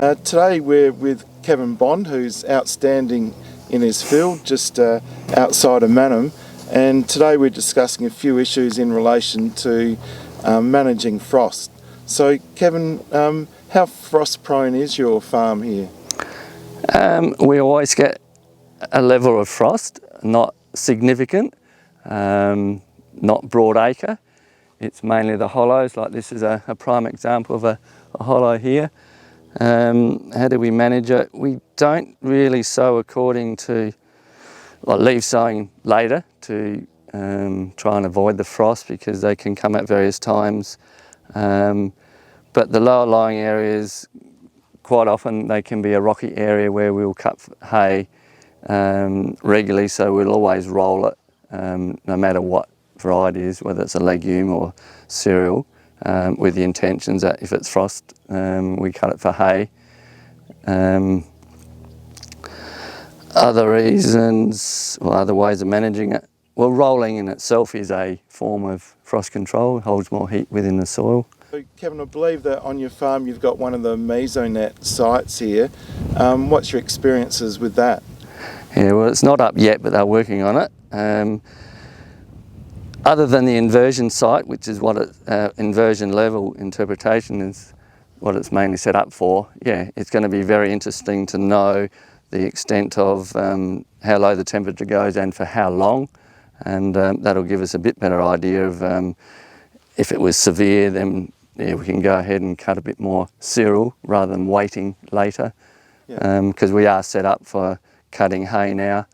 Today we're with Kevin Bond, who's outstanding in his field, just outside of Mannum, and today we're discussing a few issues in relation to managing frost. So Kevin, how frost prone is your farm here? We always get a level of frost, not significant, not broad acre. It's mainly the hollows, like this is a prime example of a hollow here. How do we manage it? We don't really sow according to, leave sowing later to try and avoid the frost because they can come at various times. But the lower lying areas, quite often they can be a rocky area where we'll cut hay regularly, so we'll always roll it no matter what variety it is, whether it's a legume or cereal, with the intentions that if it's frost, we cut it for hay. Other reasons, or other ways of managing it, well, rolling in itself is a form of frost control, holds more heat within the soil. So Kevin, I believe that on your farm you've got one of the mesonet sites here. What's your experiences with that? Yeah, well, it's not up yet, but they're working on it. Other than the inversion site, which is what inversion level interpretation is what it's mainly set up for, yeah, it's going to be very interesting to know the extent of how low the temperature goes and for how long, and that'll give us a bit better idea of if it was severe, then yeah, we can go ahead and cut a bit more cereal rather than waiting later, because we are set up for cutting hay now,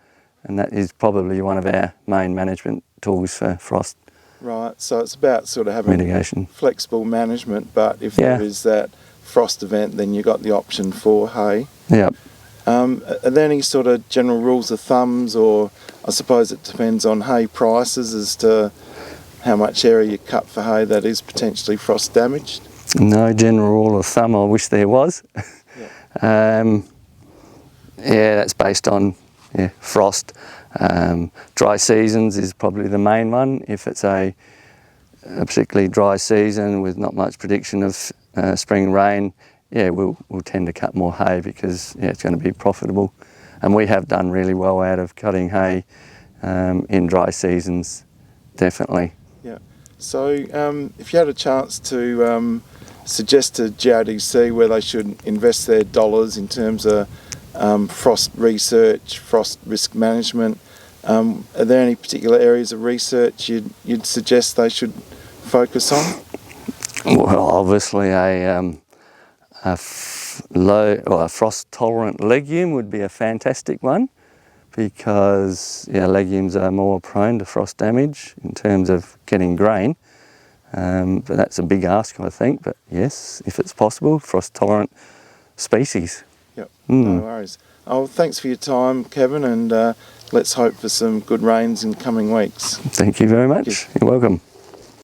and that is probably one of our main management tools for frost. Right, so it's about sort of having mitigation, flexible management, but if there is that frost event, then you've got the option for hay. Yeah. Are there any sort of general rules of thumbs, or I suppose it depends on hay prices as to how much area you cut for hay that is potentially frost damaged? No general rule of thumb, I wish there was. Yeah, that's based on frost. Dry seasons is probably the main one. If it's a particularly dry season with not much prediction of spring rain, we'll tend to cut more hay because it's going to be profitable. And we have done really well out of cutting hay in dry seasons, definitely. Yeah. So if you had a chance to suggest to GRDC where they should invest their dollars in terms of frost research, frost risk management, are there any particular areas of research you'd suggest they should focus on? Well, obviously a frost-tolerant legume would be a fantastic one, because legumes are more prone to frost damage in terms of getting grain. But that's a big ask, I think. But yes, if it's possible, frost-tolerant species. Yep, no worries. Oh, thanks for your time, Kevin, and let's hope for some good rains in coming weeks. Thank you very much. You're welcome.